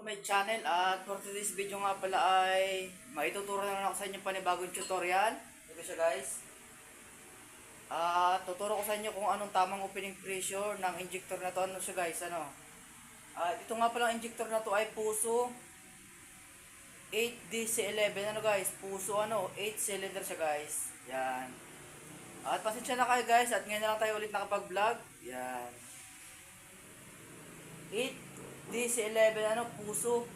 my channel at for today's video nga pala ay maituturo na lang ako sa inyo panibagong tutorial. Ito siya guys. Tuturo ko sa inyo kung anong tamang opening pressure ng injector na to. Ano siya guys, ano? Ito nga pala ang injector na to ay Puso 8DC11. Ano guys? Puso 8 cylinder siya guys. Yan. At pasensya na kayo guys at ngayon na lang tayo ulit nakapag-vlog. Yan. 8DC11 Puso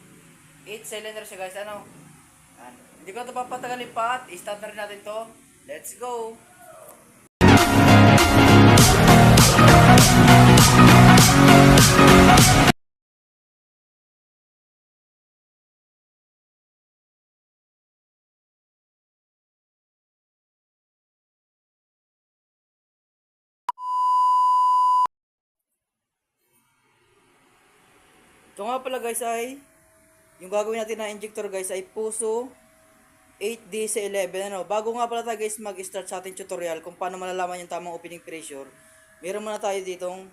8 cylinder siya guys, ano. Yan. Hindi ko ito papatagalin pa at i-start na rin natin to. Let's go. Ito nga pala guys ay yung gagawin natin na injector guys ay Puso 8DC11, ano. Bago nga pala tayo guys mag-start sa ating tutorial kung paano malalaman yung tamang opening pressure, meron muna tayo ditong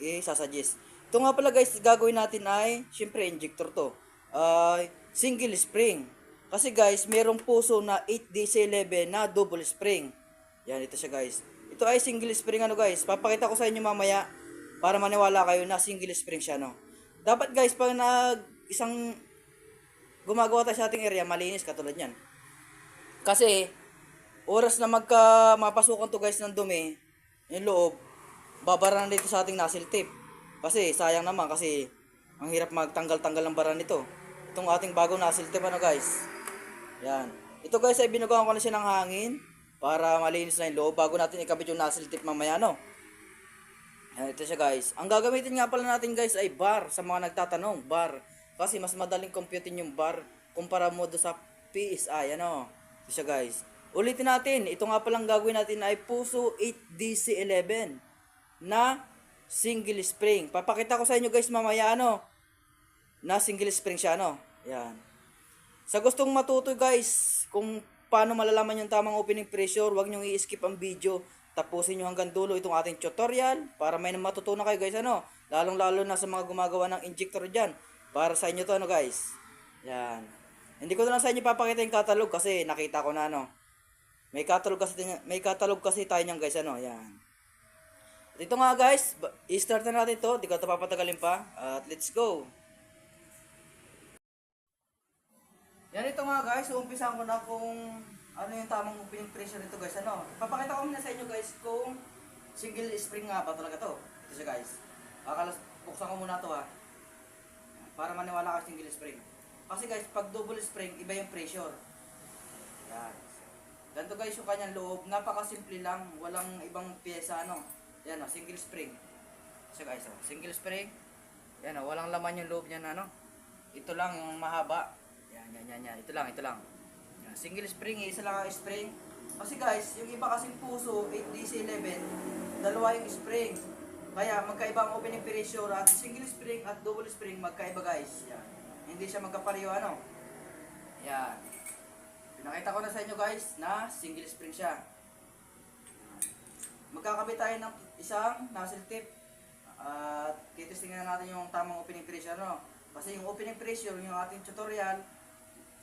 i-suggest. Ito nga pala guys, gagawin natin ay syempre injector to. Single spring. Kasi guys, merong Puso na 8DC11 na double spring. Yan, ito siya guys. Ito ay single spring, ano guys. Papakita ko sa inyo mamaya para maniwala kayo na single spring siya, no. Dapat guys, pag isang gumagawa tayo sa ating area, malinis katulad yan. Kasi, oras na mapasukan to guys ng dumi, yung loob, babara na dito sa ating nozzle tip. Kasi, sayang naman kasi, ang hirap magtanggal-tanggal ng bara nito. Itong ating bagong nozzle tip, ano guys. Yan. Ito guys, ay binugawan ko na siya ng hangin para malinis na yung loob bago natin ikabit yung nozzle tip mamaya, no. Yan, ito siya guys. Ang gagamitin nga pala natin guys ay bar. Sa mga nagtatanong, bar. Kasi mas madaling computein yung bar kumpara mo do sa PSI, ano. Ito siya guys. Ulitin natin. Ito nga palang gagawin natin ay Puso 8DC11 na single spring. Papakita ko sa inyo guys mamaya, ano, na single spring siya, ano. Yan. Sa gustong matuto guys kung paano malalaman yung tamang opening pressure, huwag nyo i-skip ang video. Tapusin nyo hanggang dulo itong ating tutorial para may matutunan kayo guys, ano. Lalong lalo na sa mga gumagawa ng injector dyan. Para sa inyo to, ano guys. Yan. Hindi ko na lang sa inyo papakita yung catalog kasi nakita ko na, ano. May catalog kasi tayo nyan guys, ano. Yan. At ito nga guys, i-start na natin to. Hindi ko ito papatagalin pa. At let's go. Yan, ito nga guys, umpisahan ko na kung ano yung tamang opening pressure nito guys, ano. Papakita ko muna sa inyo guys kung single spring nga ba talaga to. Ito siya guys. Buksan ko muna to ha. Para maniwala ka single spring. Kasi guys, pag double spring, iba yung pressure. Yan. Ganito guys yung kanyang loob. Napakasimple lang. Walang ibang pyesa, ano. Yan o, single spring. Ito guys, oh. Single spring. Yan o, walang laman yung loob niyan, ano. Ito lang yung mahaba. Yan. Ito lang. Yan. Single spring, isa lang ang spring. Kasi guys, yung iba kasing Puso 8DC11, dalawa yung spring. Kaya magkaiba ang opening pressure at single spring at double spring magkaiba guys. Yan. Hindi siya magkapareho, ano. Yan. Pinakita ko na sa inyo guys na single spring siya. Magkakabit tayo ng isang nozzle tip. At titistingnan natin yung tamang opening pressure, no. Kasi yung opening pressure, yung ating tutorial,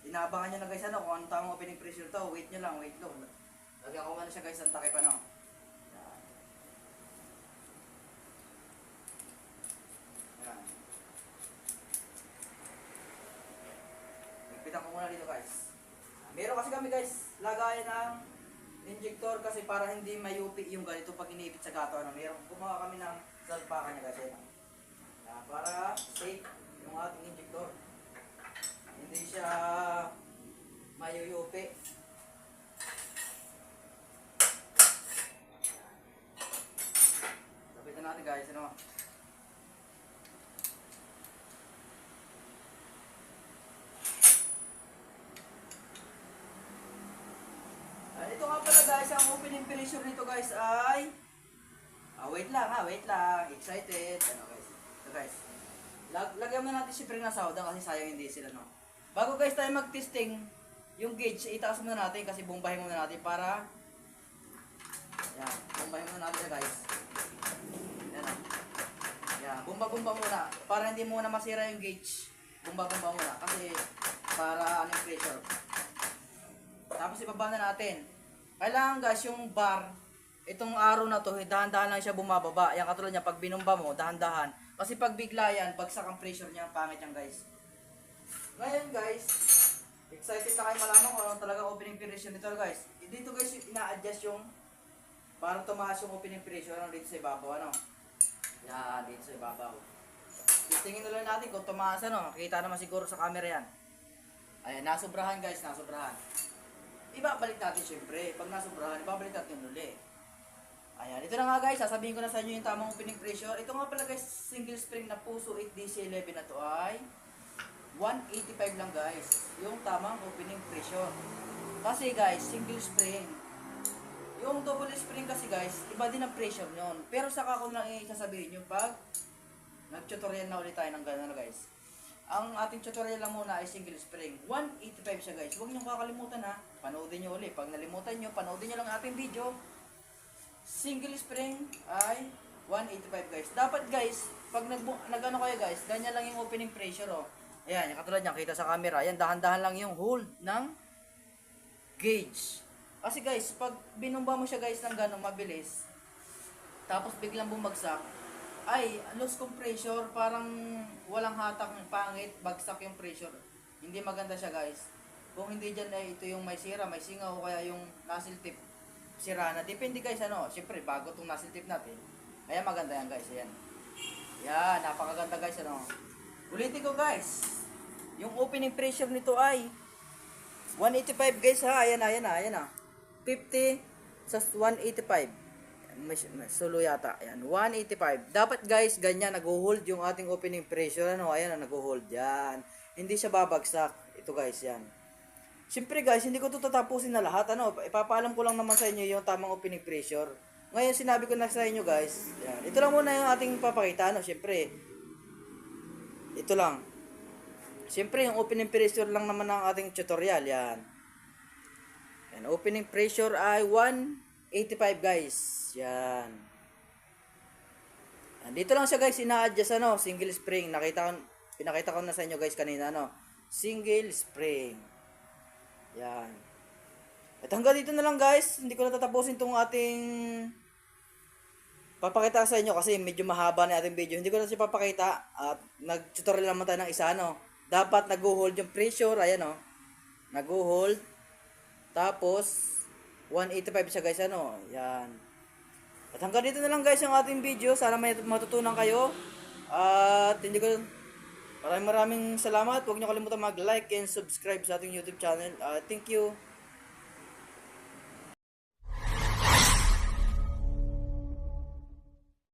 inaabangan nyo na guys, ano, kung anong tamang opening pressure to. Wait nyo lang, wait lang. Lagyan ko muna siya guys ng takip, ano. Yan. Nagpitan ko muna dito guys. Meron kasi kami guys, lagayan ng injector kasi para hindi mayupi yung ganito pag inipit sa gato, ano. Meron, gumawa kami ng salpakan niya guys, ano. Para safe yung ating injector. Hindi siya mayuyupi. Lapitan natin guys, ano. Ito nga pala guys, ang opening pressure nito guys ay wait lang, excited. Ano guys, ito guys. Lagyan mo natin siyempre na sauda kasi sayang hindi sila, no. Bago guys tayo mag-testing, yung gauge, itaas muna natin kasi bombahin muna natin para yan, bombahin muna natin guys. Yan, yan, bomba muna para hindi muna masira yung gauge. bumba-bumba muna kasi para ano yung pressure. Tapos ibaba na natin. Kailangan guys yung bar, itong arrow na to, dahan-dahan lang siya bumababa. Yan katulad niya, pag binumba mo, dahan-dahan. Kasi pag bigla yan, bagsak ang pressure niya, pangit yan guys. Ngayon guys, excited na kayo malaman kung ano talaga opening pressure nito guys. Dito guys, ina-adjust yung para tumaas yung opening pressure ano, dito sa ibabaw. Ano? Yan, dito sa ibabaw. Tingin na lang natin kung tumaas ano, makikita naman siguro sa camera yan. Ayan, nasobrahan guys, nasobrahan. Ibabalik natin syempre. Pag nasobrahan, ibabalik natin yung uli. Ayan, ito na nga guys, sasabihin ko na sa inyo yung tamang opening pressure. Ito nga pala guys, single spring na Puso 8DC11 na to ay 185 lang guys. Yung tamang opening pressure. Kasi guys, single spring. Yung double spring kasi guys, iba din ang pressure nyon. Pero saka ko lang isasabihin nyo pag nag-tutorial na ulit tayo ng gano'n guys. Ang ating tutorial lang muna ay single spring. 185 siya guys. Huwag nyo kakalimutan ha. Panoodin nyo ulit. Pag nalimutan nyo, panoodin nyo lang ating video. Single spring ay 185 guys. Dapat guys, pag nag-ano kayo guys, ganyan lang yung opening pressure oh. Ayan, yung katulad niya, kita sa camera. Ayan, dahan-dahan lang yung hold ng gauge. Kasi guys, pag binumba mo siya guys ng gano'ng mabilis, tapos biglang bumagsak, ay, loss compressor, parang walang hatak, pangit, bagsak yung pressure. Hindi maganda siya guys. Kung hindi dyan ay ito yung may sira, may singaw, o kaya yung nozzle tip, sira na. Depende guys, ano, siyempre bago itong nozzle tip natin. Kaya maganda yan guys, ayan. Yan, napakaganda guys, ano. Ulitin ko guys, yung opening pressure nito ay 185 guys ha, ayan na. 50 sa 185. May solo yata. Ayan, 185. Dapat guys, ganyan nag-hold yung ating opening pressure. Ano, ayan na nag-hold. Yan. Hindi siya babagsak. Ito guys, yan. Siyempre guys, hindi ko ito tatapusin na lahat. Ano, ipapaalam ko lang naman sa inyo yung tamang opening pressure. Ngayon, sinabi ko na sa inyo guys. Yan. Ito lang muna yung ating papakita. Ano, siyempre. Ito lang. Siyempre, yung opening pressure lang naman ng ating tutorial. Yan. Yan. Opening pressure ay 185 guys. Yan. Dito lang siya guys, ina-adjust ano, single spring. Pinakita ko na sa inyo guys kanina ano. Single spring. Yan. At hanggang dito na lang guys. Hindi ko na tatapusin tong ating papakita sa inyo kasi medyo mahaba na ating video. Hindi ko na siya papakita at nag-tutorial naman tayo ng isa ano. Dapat nag-hold yung pressure, ayan oh. Nag-hold. Tapos 185 siya guys ano. Yan. At hanggang dito na lang guys yung ating video. Sana may matutunan kayo. At hindi ko maraming salamat. Huwag niyo kalimutan mag-like and subscribe sa ating YouTube channel. Thank you.